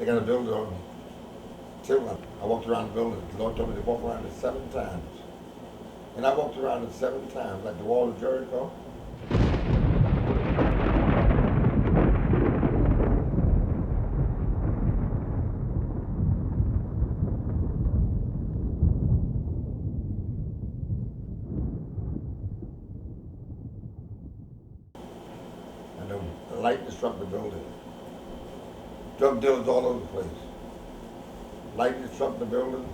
They got a building on Chaplain. I walked around the building. The Lord told me to walk around it 7 times. And I walked around it 7 times, like the wall of Jericho. And the lightning struck the building. Drug dealers all over the place. Lightning struck the building.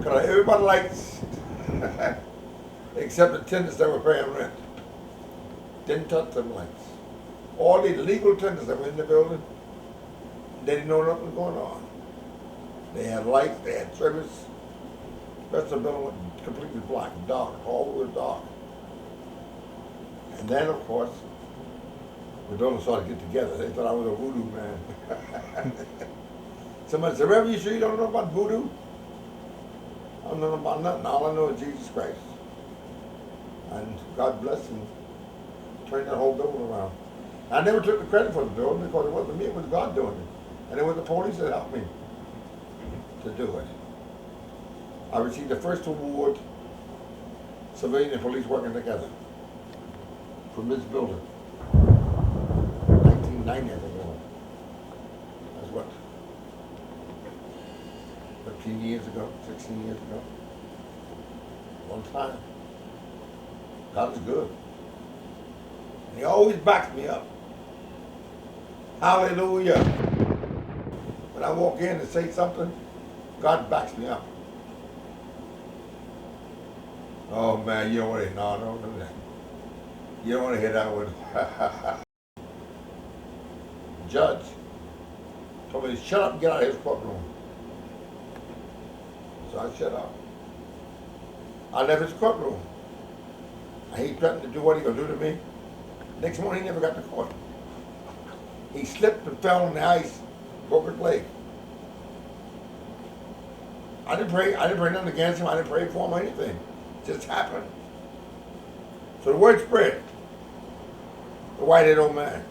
Cut everybody's lights, except the tenants that were paying rent. Didn't touch them lights. All the legal tenants that were in the building, they didn't know nothing was going on. They had lights, they had service. The rest of the building was completely black, dark, all was dark. And then, of course, the building started to get together. They thought I was a voodoo man. Somebody said, Reverend, you sure you don't know about voodoo? I don't know about nothing. All I know is Jesus Christ. And God bless him. Turned that whole building around. I never took the credit for the building because it wasn't me, it was God doing it. And it was the police that helped me to do it. I received the first award, civilian and police working together, from this building. 1990, I think it was. That's what? 15 years ago, 16 years ago. Long time. God is good. And he always backs me up. Hallelujah. When I walk in and say something, God backs me up. Oh man, you don't want to, no, don't do that. You don't want to hear that one. Judge told me to shut up and get out of his courtroom. So I shut up. I left his courtroom. He threatened to do what he gonna do to me. Next morning he never got to court. He slipped and fell on the ice, broke his leg. I didn't pray nothing against him, I didn't pray for him or anything. It just happened. So the word spread. The white-headed old man.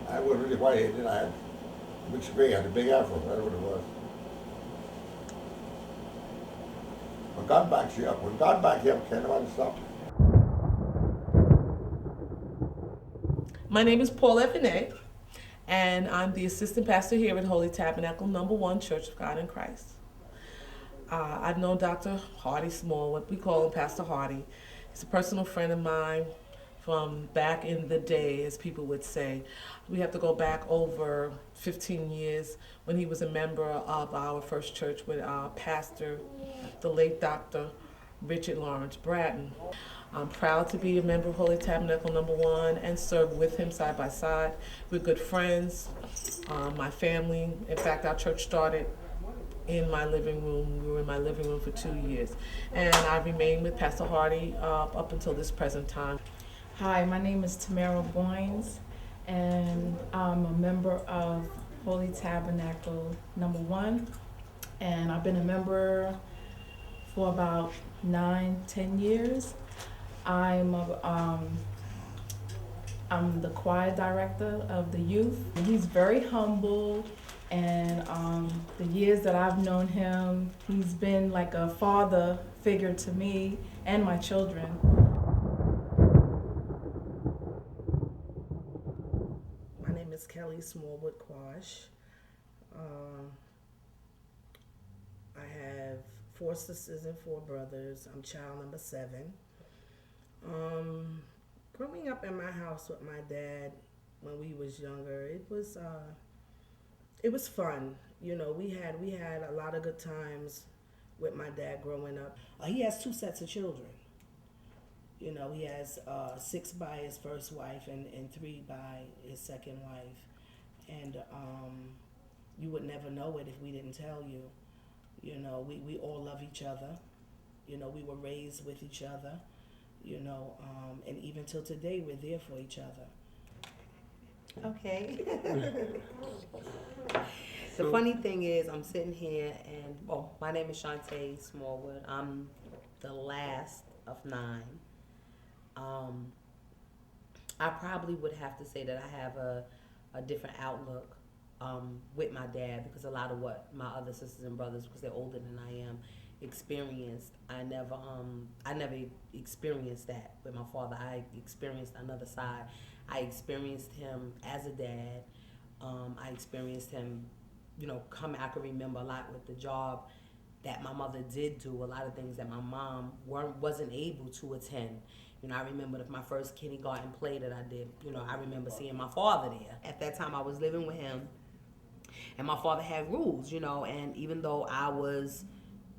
I wasn't really white-headed, I had mixed gray, I had a big afro, that's what it was. When God backs you up, can't nobody stop you. My name is Paul Evanet, and I'm the assistant pastor here at Holy Tabernacle, number 1 Church of God in Christ. I've known Dr. Hardy Smallwood. We call him Pastor Hardy. He's a personal friend of mine from back in the day, as people would say. We have to go back over 15 years when he was a member of our first church with our pastor, the late Dr. Richard Lawrence Bratton. I'm proud to be a member of Holy Tabernacle number 1 and serve with him side by side. We're good friends, my family. In fact, our church started in my living room. We were in my living room for 2 years. And I remained with Pastor Hardy up until this present time. Hi, my name is Tamara Boynes, and I'm a member of Holy Tabernacle number 1. And I've been a member for about 9-10 years. I'm the choir director of the youth. He's very humble, and the years that I've known him, he's been like a father figure to me and my children. My name is Kelly Smallwood Quash. I have 4 sisters and 4 brothers. I'm child number 7. Growing up in my house with my dad when we was younger, it was fun. You know, we had a lot of good times with my dad growing up. He has 2 sets of children. You know, he has 6 by his first wife and 3 by his second wife. And you would never know it if we didn't tell you. You know, we all love each other. You know, we were raised with each other. You know, and even till today, we're there for each other. Okay. The funny thing is, I'm sitting here and, my name is Shantae Smallwood. I'm the last of 9. I probably would have to say that I have a a different outlook with my dad, because a lot of what my other sisters and brothers, because they're older than I am, experienced, I never experienced that with my father. I experienced another side. I experienced him as a dad. I experienced him, I can remember a lot with the job that my mother did do, a lot of things that my mom wasn't able to attend. I remember my first kindergarten play that I did, I remember seeing my father there. At that time I was living with him, and my father had rules, and even though I was,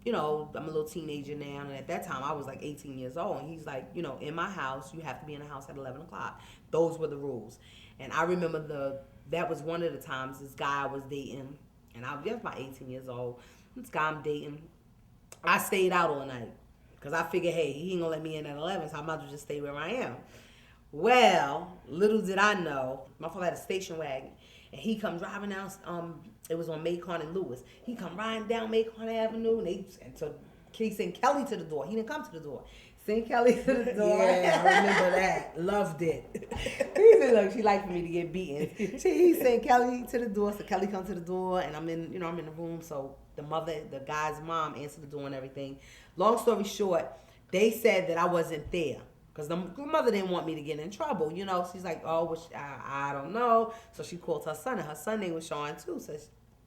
I'm a little teenager now, and at that time I was like 18 years old, and he's like, in my house, you have to be in the house at 11 o'clock. Those were the rules. And I remember that was one of the times this guy I was dating, and I was about 18 years old. This guy I'm dating, I stayed out all night because I figured, hey, he ain't gonna let me in at 11, so I might as well just stay where I am. Well, little did I know, my father had a station wagon, and he come driving down, it was on Macon and Lewis. He come riding down Macon Avenue, and so he sent Kelly to the door. He didn't come to the door. Sent Kelly to the door. Yeah, I remember that. Loved it. He said, look, she liked for me to get beaten. He sent Kelly to the door, so Kelly come to the door, and I'm in the room, so the guy's mom answered the door and everything. Long story short, they said that I wasn't there. Because the mother didn't want me to get in trouble, She's like, oh, well, I don't know. So she called her son, and her son name was Sean, too. So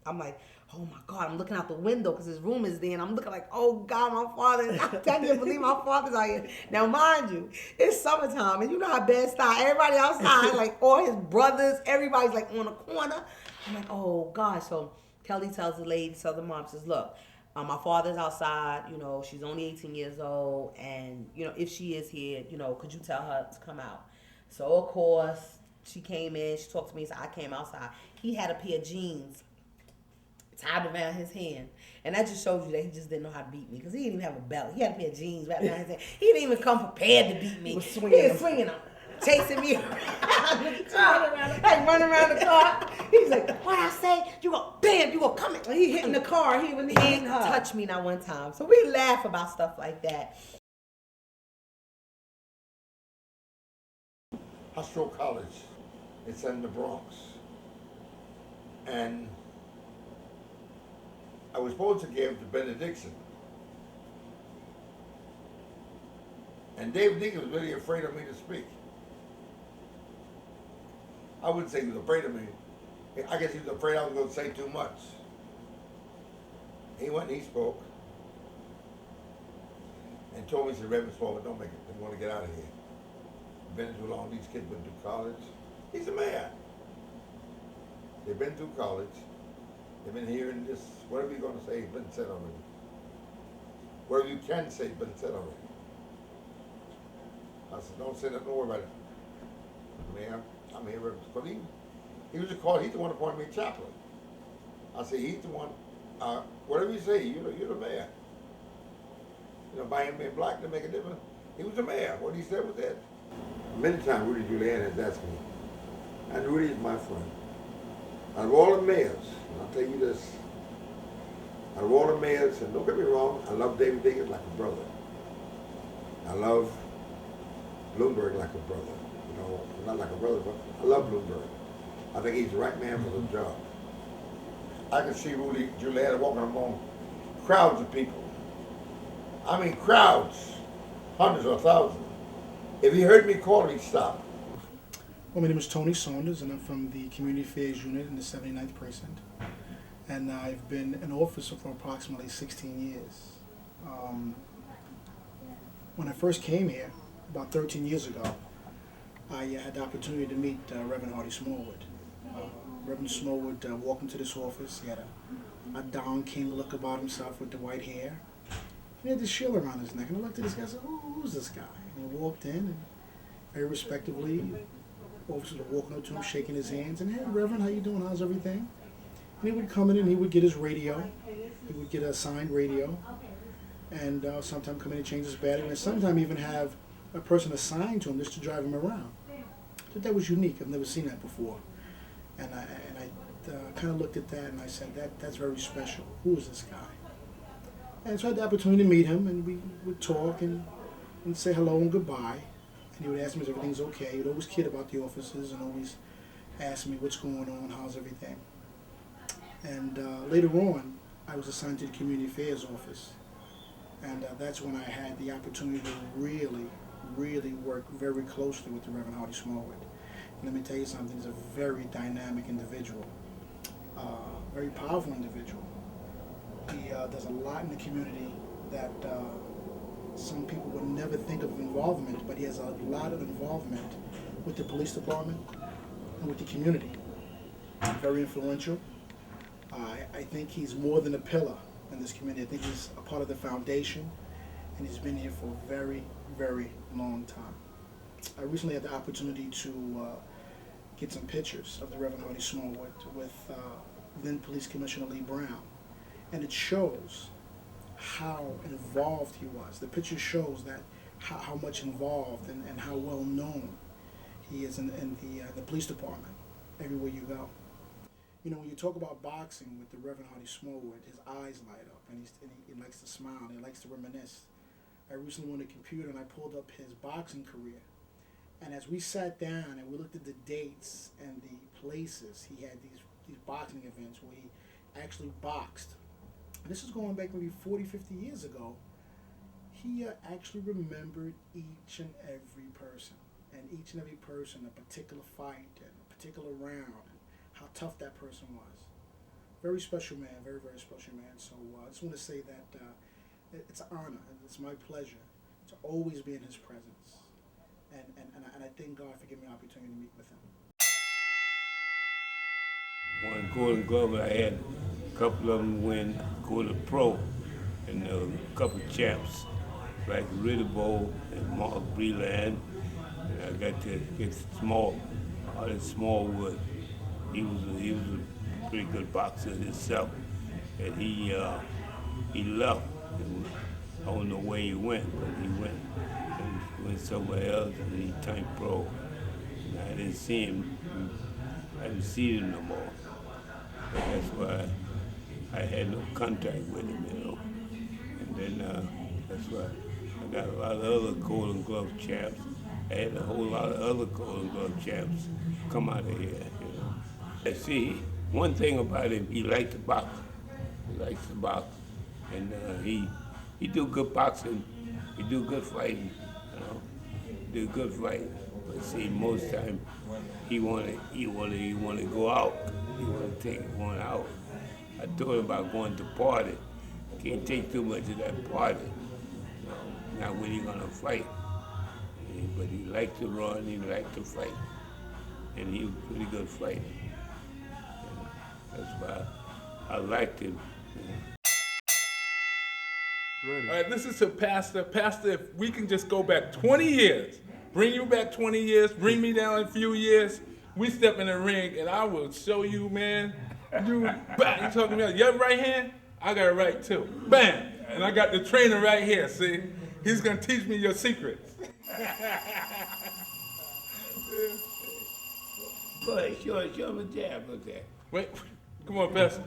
I'm like, oh, my God. I'm looking out the window because his room is there. And I'm looking like, oh, God, my father. I can't believe my father's out here. Now, mind you, it's summertime. And you know how Bed Stuy, everybody outside, like all his brothers, everybody's like on a corner. I'm like, oh, God. So Kelly tells the mom, says, look, my father's outside, she's only 18 years old, and, if she is here, could you tell her to come out? So, of course, she came in, she talked to me, so I came outside. He had a pair of jeans tied around his hand, and that just shows you that he just didn't know how to beat me, because he didn't even have a belt. He had a pair of jeans wrapped around his hand. He didn't even come prepared to beat me. He was swinging them. Chasing me around the car, running around the car. He's like, what I say? You go, bam, you go come in. He hitting the car. He didn't touch me not one time. So we laugh about stuff like that. Hostro College. It's in the Bronx. And I was supposed to give the benediction. And Dave Deacon was really afraid of me to speak. I wouldn't say he was afraid of me. I guess he was afraid I was going to say too much. He went and he spoke and told me, he said, Reverend Smallwood, don't make it. They want to get out of here. Been too long. These kids been through college. He's a man. They've been through college. They've been hearing this, whatever you're going to say, has been said already. Whatever you can say has been said already. I said, don't say nothing, don't worry about it. Man, I'm here, because he was he's the one appointed me chaplain. I said, he's the one, whatever you say, you're the mayor. By him being black, didn't make a difference. He was the mayor. What he said was that. Many times Rudy Guiliani has asked me, and Rudy is my friend. Out of all the mayors, and I'll tell you this, out of all the mayors, and don't get me wrong, I love David Diggins like a brother. I love Bloomberg like a brother. Not like a brother, but I love Bloomberg. I think he's the right man for the job. I can see Rudy Giuliani walking among crowds of people. I mean crowds, hundreds or thousands. If he heard me call, he'd stop. Well, my name is Tony Saunders, and I'm from the Community Affairs Unit in the 79th Precinct. And I've been an officer for approximately 16 years. When I first came here, about 13 years ago, I had the opportunity to meet Reverend Smallwood. Reverend Smallwood walked into this office. He had a down-king look about himself with the white hair. He had this shield around his neck, and I looked at this guy and said, who's this guy? And he walked in, and very respectively, officers were walking up to him, shaking his hands, and, hey, Reverend, how you doing? How's everything? And he would come in and he would get his radio. He would get a signed radio, and sometimes come in and change his battery, and sometimes even have a person assigned to him just to drive him around. I thought that was unique. I've never seen that before. And I kind of looked at that and I said, that's very special. Who is this guy? And so I had the opportunity to meet him, and we would talk and say hello and goodbye. And he would ask me if everything's okay. He'd always kid about the officers and always asked me what's going on, how's everything. And later on, I was assigned to the Community Affairs Office. And that's when I had the opportunity to really work very closely with the Reverend Hardy Smallwood. And let me tell you something, he's a very dynamic individual, very powerful individual. He does a lot in the community that some people would never think of involvement, but he has a lot of involvement with the police department and with the community. Very influential. I think he's more than a pillar in this community. I think he's a part of the foundation, and he's been here for a very, very long time. I recently had the opportunity to get some pictures of the Reverend Hardy Smallwood with then Police Commissioner Lee Brown, and it shows how involved he was. The picture shows that how much involved and how well known he is in the police department everywhere you go. You know, when you talk about boxing with the Reverend Hardy Smallwood, his eyes light up, and he likes to smile, and he likes to reminisce. I recently went on the computer and I pulled up his boxing career. And as we sat down and we looked at the dates and the places, he had these boxing events where he actually boxed. And this is going back maybe 40, 50 years ago. He actually remembered each and every person, and each and every person, a particular fight and a particular round, and how tough that person was. Very special man, very, very special man. So I just want to say that it's an honor, and it's my pleasure to always be in his presence. And I thank God for giving me the opportunity to meet with him. One Golden Glove, I had a couple of them win Golden Pro, and a couple of champs like Rudy and Mark Breland. And I got to get Smallwood. He was a pretty good boxer himself, and he left. And I don't know where he went, but he went somewhere else, and he turned pro. And I didn't see him. I didn't see him no more. But that's why I had no contact with him, you know. And then that's why I got a lot of other Golden Glove champs. I had a whole lot of other Golden Glove champs come out of here, you know. And see, one thing about him, he liked to box. He likes to box. And he do good boxing. He do good fighting, you know. Do good fighting. But see, most time he wanna go out. He wanna take one out. I told him about going to party. Can't take too much of that party. You know, not when he gonna fight. But he liked to run, he liked to fight. And he was a pretty good fighter. That's why I liked him. You know. All right, listen to Pastor. Pastor, if we can just go back 20 years, bring you back 20 years, bring me down a few years, we step in the ring and I will show you, man. You talking about, you have a right hand? I got a right too. Bam! And I got the trainer right here, see? He's gonna teach me your secrets. Go ahead, show him a jab with that. Wait, come on, Pastor.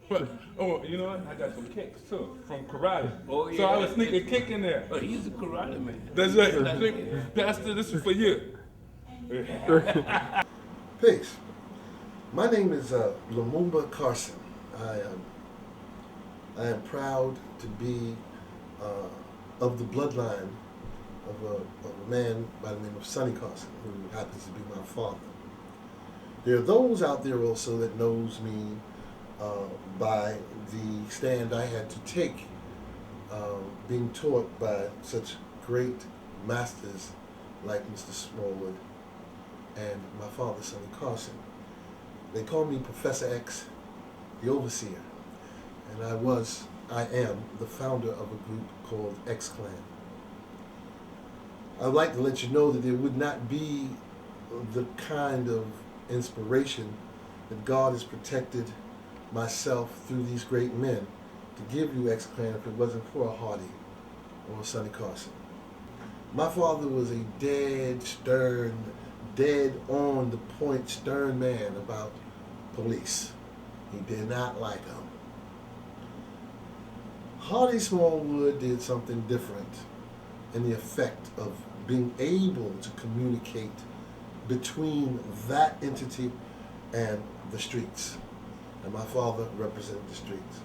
What? Oh, you know what? I got some kicks too from karate. Oh, yeah. So I was sneaking a kick in there. Oh, he's a karate man. That's right. Pastor, this is for you. Peace. My name is Lumumba Carson. I am proud to be of the bloodline of a man by the name of Sonny Carson, who happens to be my father. There are those out there also that knows me by the stand I had to take, being taught by such great masters like Mr. Smallwood and my father, Sonny Carson. They call me Professor X, the overseer, and I am the founder of a group called X Clan. I'd like to let you know that there would not be the kind of inspiration that God has protected myself through these great men to give you X Clan if it wasn't for a Hardy or a Sonny Carson. My father was a dead, stern, dead on the point, stern man about police. He did not like them. Hardy Smallwood did something different in the effect of being able to communicate between that entity and the streets. And my father represented the streets.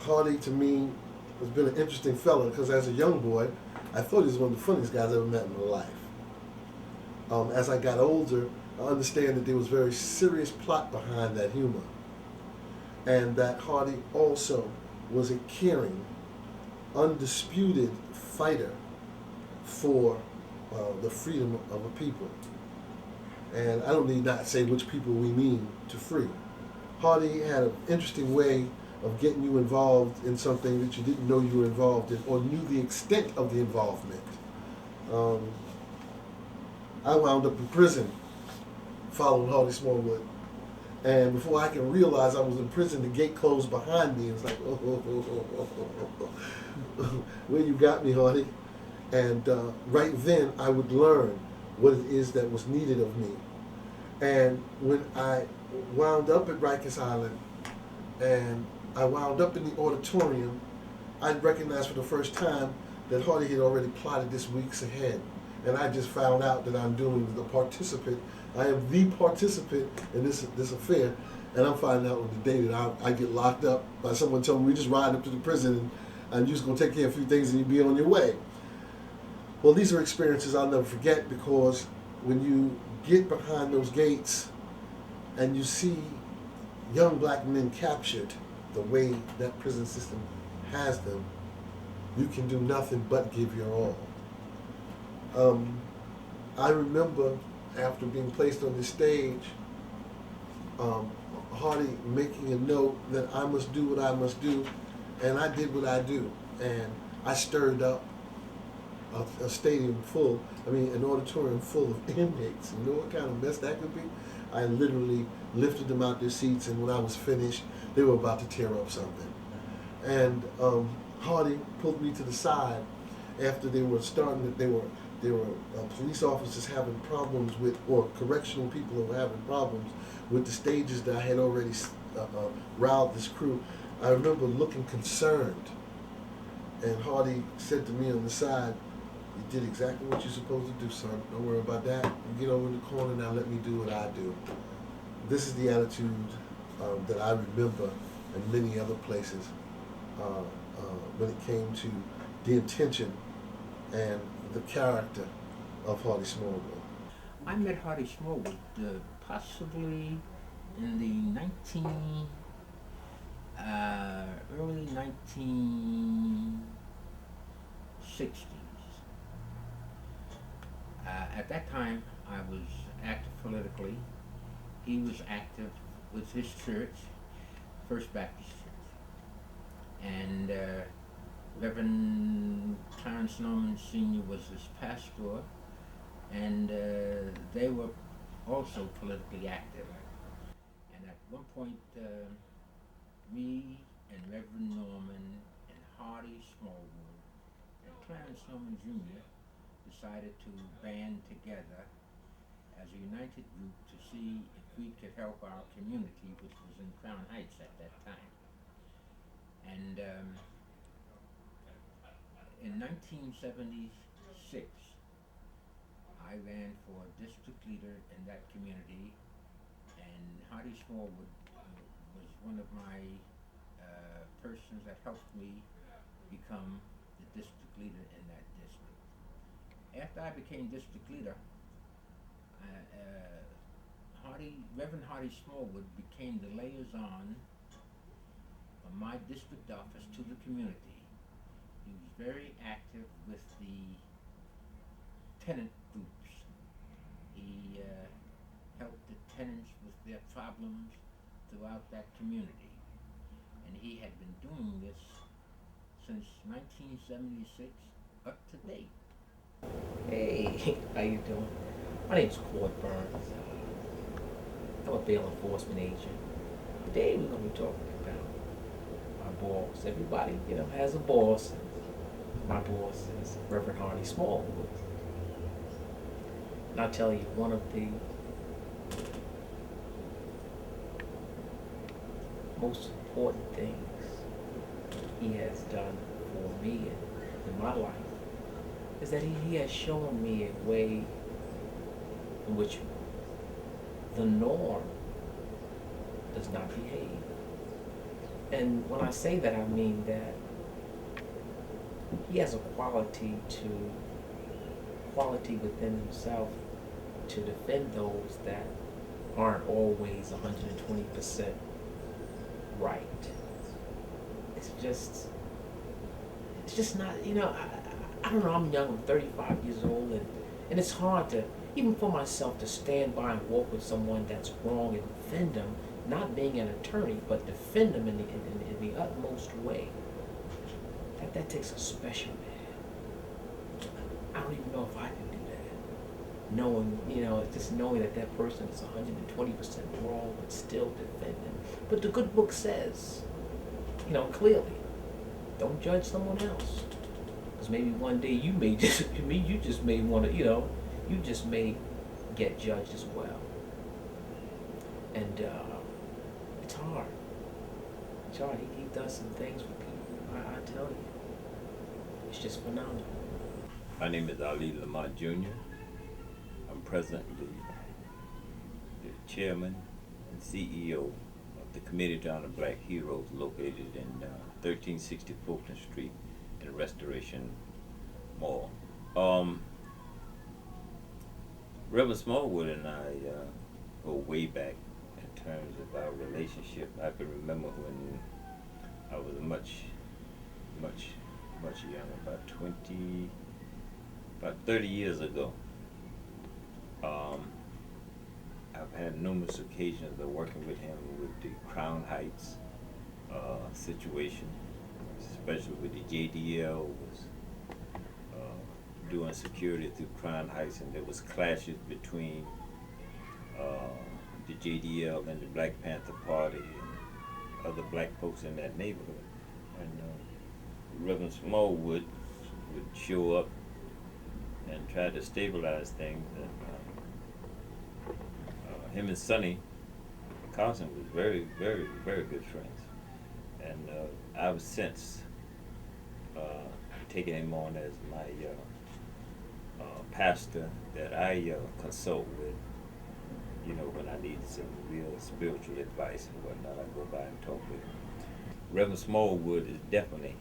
Hardy, to me, has been an interesting fellow because as a young boy, I thought he was one of the funniest guys I ever met in my life. As I got older, I understand that there was very serious plot behind that humor, and that Hardy also was a caring, undisputed fighter for the freedom of a people. And I don't need not say which people we mean to free. Hardy had an interesting way of getting you involved in something that you didn't know you were involved in or knew the extent of the involvement. I wound up in prison following Holy Smallwood. And before I can realize I was in prison, the gate closed behind me. It was like, where you got me, Hardy? And right then, I would learn what it is that was needed of me. And when I wound up at Rikers Island, and I wound up in the auditorium, I recognized for the first time that Hardy had already plotted this weeks ahead. And I just found out that I'm doing the participant. I am the participant in this affair, and I'm finding out on the day that I get locked up by someone telling me we just ride up to the prison and you're just going to take care of a few things and you'll be on your way. Well, these are experiences I'll never forget, because when you get behind those gates and you see young black men captured the way that prison system has them, you can do nothing but give your all. I remember after being placed on the stage, Hardy making a note that I must do what I must do, and I did what I do, and I stirred up a stadium full, an auditorium full of inmates. You know what kind of mess that could be? I literally lifted them out their seats, and when I was finished, they were about to tear up something. And Hardy pulled me to the side after they were police officers having problems with, or correctional people who were having problems with the stages that I had already riled this crew. I remember looking concerned, and Hardy said to me on the side, "You did exactly what you're supposed to do, son. Don't worry about that. You get over in the corner now, let me do what I do." This is the attitude that I remember in many other places when it came to the intention and the character of Hardy Smallwood. I met Hardy Smallwood possibly in the early 1960s. At that time, I was active politically. He was active with his church, First Baptist Church. And Reverend Clarence Norman Sr. was his pastor, and they were also politically active. And at one point, me and Reverend Norman and Hardy Smallwood and Clarence Norman Jr. decided to band together as a united group to see if we could help our community, which was in Crown Heights at that time. And in 1976, I ran for district leader in that community, and Hardy Smallwood was one of my persons that helped me become the district leader in that district. After I became district leader, Reverend Hardy Smallwood became the liaison of my district office to the community. He was very active with the tenant groups. He helped the tenants with their problems throughout that community. And he had been doing this since 1976 up to date. Hey, how you doing? My name's Claude Burns. I'm a bail enforcement agent. Today we're going to be talking about my boss. Everybody, has a boss. My boss is Reverend Hardy Smallwood. And I'll tell you, one of the most important things he has done for me in my life is that he has shown me a way in which the norm does not behave. And when I say that, I mean that he has a quality within himself to defend those that aren't always 120% right. It's just not, I don't know, I'm young, I'm 35 years old, and it's hard to, even for myself, to stand by and walk with someone that's wrong and defend them, not being an attorney, but defend them in the utmost way. That takes a special man. I don't even know if I can do that. Knowing, just knowing that person is 120% wrong, but still defend them. But the good book says, clearly, don't judge someone else. Because maybe one day you just may want to, you just may get judged as well. And it's hard. It's hard. He does some things with people. I tell you. It's just phenomenal. My name is Ali Lamont Jr. I'm presently the chairman and CEO of the Committee to Honor Black Heroes located in 1360 Fulton Street in Restoration Mall. Reverend Smallwood and I go way back in terms of our relationship. I can remember when I was much younger, about 30 years ago. I've had numerous occasions of working with him with the Crown Heights situation, especially with the JDL was doing security through Crown Heights, and there was clashes between the JDL and the Black Panther Party and other black folks in that neighborhood. And Reverend Smallwood would show up and try to stabilize things. And him and Sonny Carson was very, very, very good friends. And I've since taken him on as my pastor that I consult with, when I need some real spiritual advice and whatnot. I go by and talk with him. Reverend Smallwood is definitely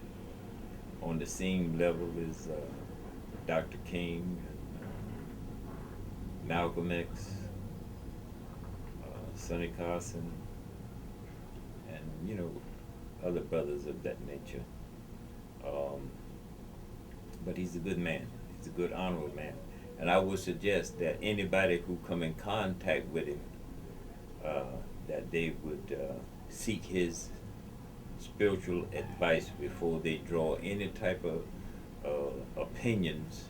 on the same level as Dr. King, and Malcolm X, Sonny Carson, and other brothers of that nature. But he's a good man. He's a good, honorable man. And I would suggest that anybody who come in contact with him, that they would seek his spiritual advice before they draw any type of opinions,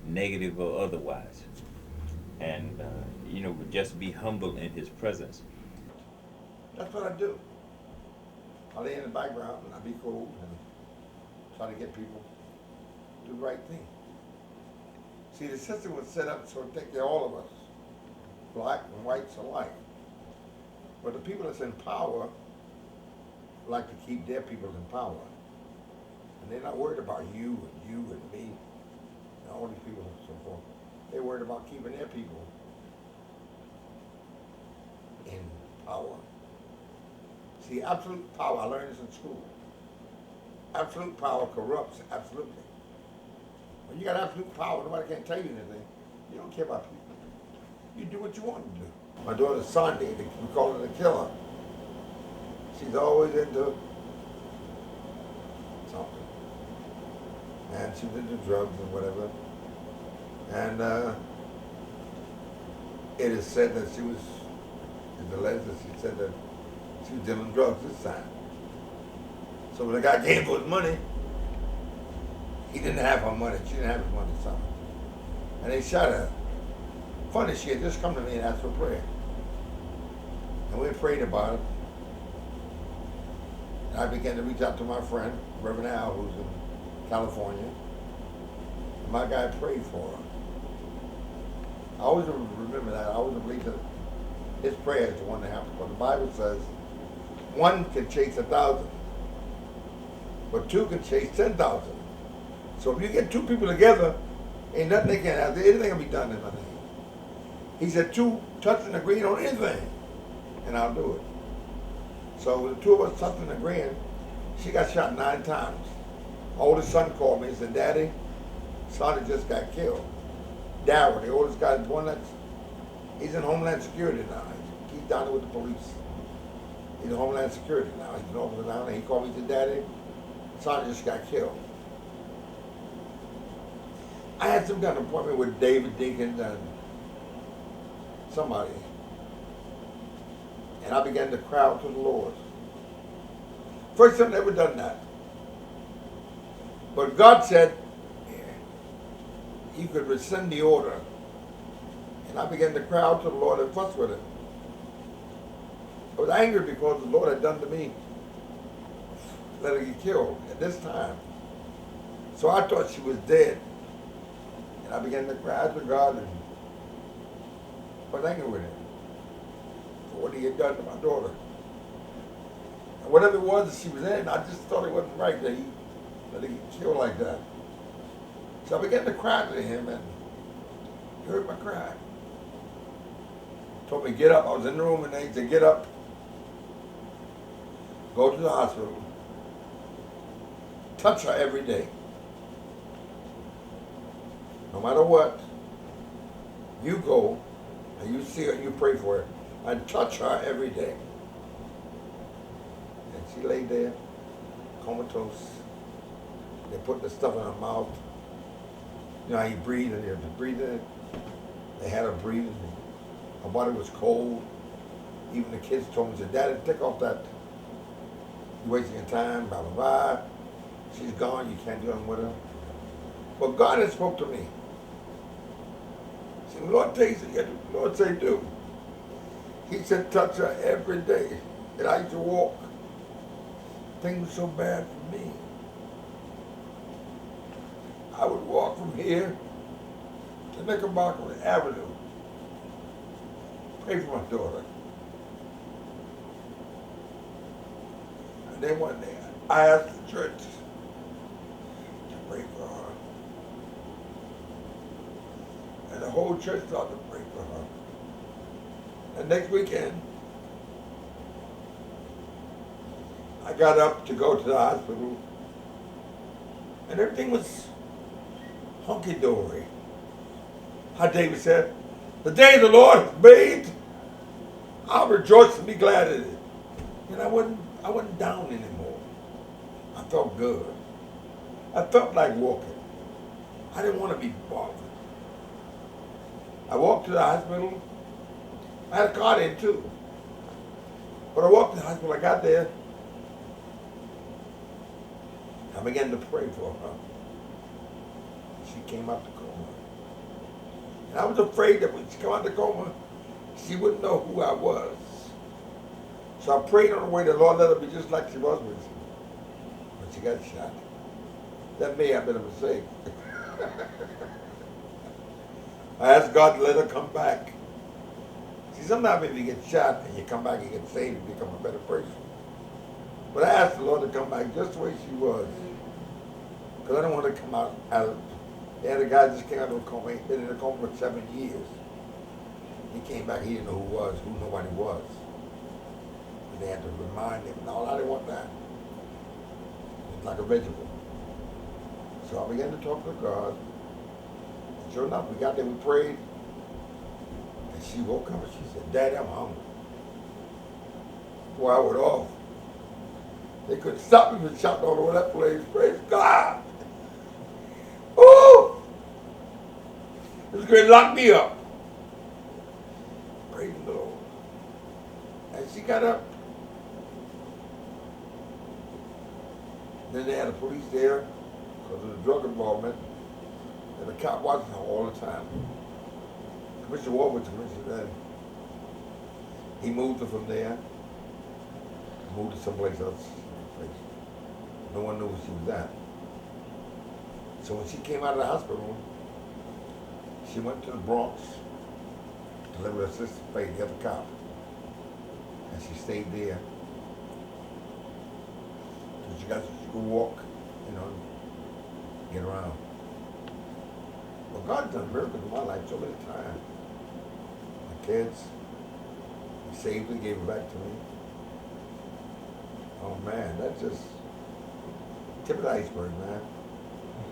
negative or otherwise. And, would just be humble in his presence. That's what I do. I lay in the background and I be cool and try to get people to do the right thing. See, the system was set up so to take care of all of us, black and whites alike. But the people that's in power like to keep their people in power. And they're not worried about you and me and all these people and so forth. They're worried about keeping their people in power. See, absolute power, I learned this in school. Absolute power corrupts, absolutely. When you got absolute power, nobody can tell you anything. You don't care about people. You do what you want to do. My daughter Sandy, we call her the killer. She's always into something. And she's into drugs and whatever. And it is said that she was, in the letter, she said that she was dealing drugs this time. So when the guy came for his money, he didn't have her money. She didn't have his money, something. And they shot her. Funny, she had just come to me and asked for prayer. And we prayed about it. And I began to reach out to my friend, Reverend Al, who's in California. And my guy prayed for her. I always remember that. I always believe that his prayer is the one that happens. But the Bible says, one can chase 1,000, but two can chase 10,000. So if you get two people together, ain't nothing they can have. Anything can be done in my name. He said, two touch and agree on anything, and I'll do it. So the two of us touched and agreeing. She got shot 9 times. My oldest son called me and said, Daddy, Sonny just got killed. Darryl, the oldest guy, he's in Homeland Security now. He's down there with the police. He's in Homeland Security now. He's an officer down there. He called me and said, Daddy, Sonny just got killed. I had some kind of appointment with David Dinkins and somebody. And I began to cry out to the Lord. First time I've ever done that. But God said He could rescind the order. And I began to cry out to the Lord and fuss with Him. I was angry because the Lord had done to me, let her get killed at this time. So I thought she was dead. And I began to cry out to God and I was angry with Him for what He had done to my daughter. And whatever it was that she was in, I just thought it wasn't right that He let her get killed like that. So I began to cry to Him and He heard my cry. Told me, get up. I was in the room and they said, get up. Go to the hospital. Touch her every day. No matter what, you go and you see her and you pray for her and touch her every day. And she lay there, comatose. They put the stuff in her mouth. You know how you breathe and you have to breathe in it. They had her breathe. Her body was cold. Even the kids told me, said, Daddy, take off that. You're wasting your time, blah, blah, blah. She's gone, you can't do nothing with her. But God had spoke to me. See, the Lord takes it, the Lord say do. He said touch her every day. And I used to walk. Things were so bad for me. I would walk from here to Knickerbocker Avenue. Pray for my daughter. And then one day, I asked the church to pray for her. And the whole church started to pray for her. And next weekend, I got up to go to the hospital, and everything was hunky-dory. How David said, the day the Lord has made, I'll rejoice and be glad in it. And I wasn't down anymore. I felt good. I felt like walking. I didn't want to be bothered. I walked to the hospital. I had a car there too. But I walked to the hospital, I got there. I began to pray for her. She came out the coma. And I was afraid that when she came out the coma, she wouldn't know who I was. So I prayed on the way the Lord let her be just like she was with me. But she got shot. That may have been a mistake. I asked God to let her come back. See, sometimes if you get shot and you come back and get saved, you become a better person. But I asked the Lord to come back just the way she was. Because I don't want to come out of They had a guy just came out of a coma. He'd been in a coma for 7 years. He came back, he didn't know who nobody was. And they had to remind him, no, I didn't want that. It's like a vegetable. So I began to talk to God. And sure enough, we got there, we prayed. And she woke up and she said, Daddy, I'm hungry. Boy, I went off. They couldn't stop me from shouting all over that place. Praise God. Ooh! It was going to lock me up. Praise the Lord. And she got up. Then they had the police there because of the drug involvement. And the cop watching her all the time. Commissioner Ward was commissioner then. He moved her from there. Moved her someplace else. No one knew where she was at. So when she came out of the hospital, she went to the Bronx to live with her sister, Faith, the other cop. And she stayed there. So she could walk, get around. Well, God's done miracles in my life so many times. chance. He saved it, gave it back to me. Oh man, that's just tip of the iceberg, man.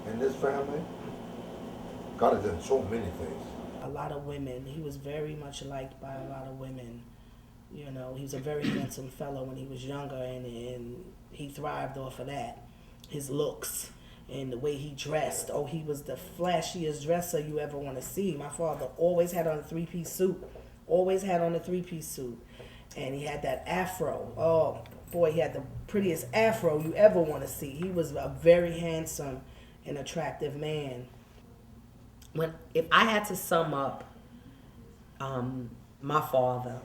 And this family, God has done so many things. A lot of women, he was very much liked by a lot of women. You know, he was a very handsome fellow when he was younger, and he thrived off of that. His looks and the way he dressed. Oh, he was the flashiest dresser you ever want to see. My father always had on a three-piece suit. Always had on a three-piece suit. And he had that afro. Oh, boy, he had the prettiest afro you ever want to see. He was a very handsome and attractive man. If I had to sum up my father,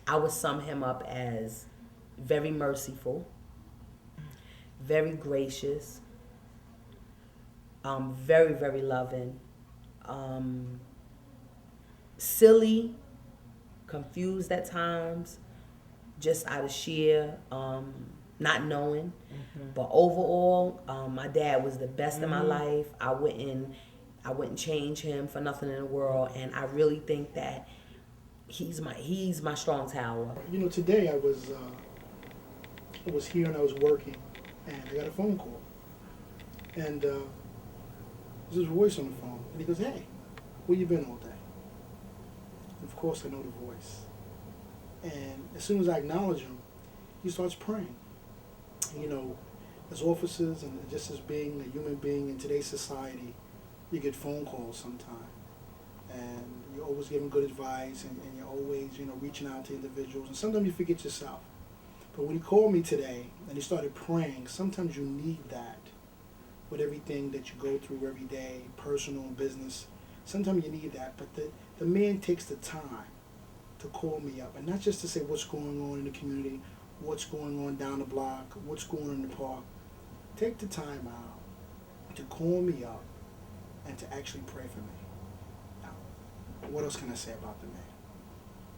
I would sum him up as very merciful, very gracious, very, very loving, silly, confused at times, just out of sheer not knowing. But overall, my dad was the best in my life. I wouldn't change him for nothing in the world, and I really think that he's my strong tower. You know, today I was here and I was working, and I got a phone call, and there's this voice on the phone, and he goes, "Hey, where you been all day?" And of course, I know the voice, and as soon as I acknowledge him, he starts praying. And, you know, as officers and just as being a human being in today's society, you get phone calls sometimes, and you're always giving good advice, and you're always, you know, reaching out to individuals, and sometimes you forget yourself. But when he called me today and he started praying, sometimes you need that with everything that you go through every day, personal and business. Sometimes you need that, but the man takes the time to call me up, and not just to say what's going on in the community, what's going on down the block, what's going on in the park. Take the time out to call me up and to actually pray for me. Now, what else can I say about the man?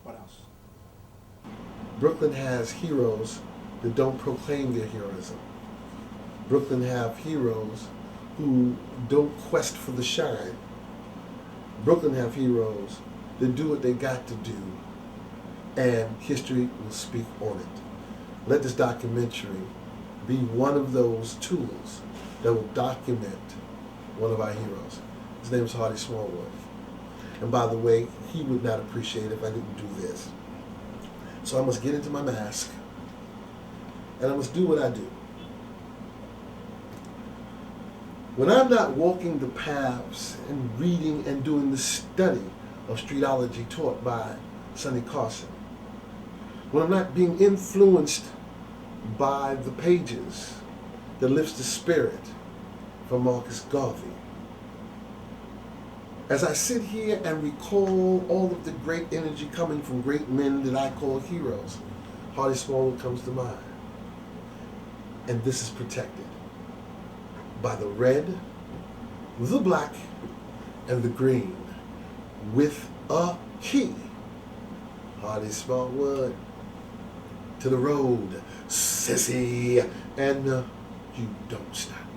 What else? Brooklyn has heroes that don't proclaim their heroism. Brooklyn have heroes who don't quest for the shine. Brooklyn have heroes that do what they got to do, and history will speak on it. Let this documentary be one of those tools that will document one of our heroes. His name is Smallwood. And by the way, he would not appreciate it if I didn't do this. So I must get into my mask, and I must do what I do. When I'm not walking the paths and reading and doing the study of streetology taught by Sonny Carson, when I'm not being influenced by the pages that lifts the spirit from Marcus Garvey, as I sit here and recall all of the great energy coming from great men that I call heroes, Smallwood comes to mind. And this is protected by the red, the black, and the green, with a key. Smallwood, to the road, sissy, and you don't stop.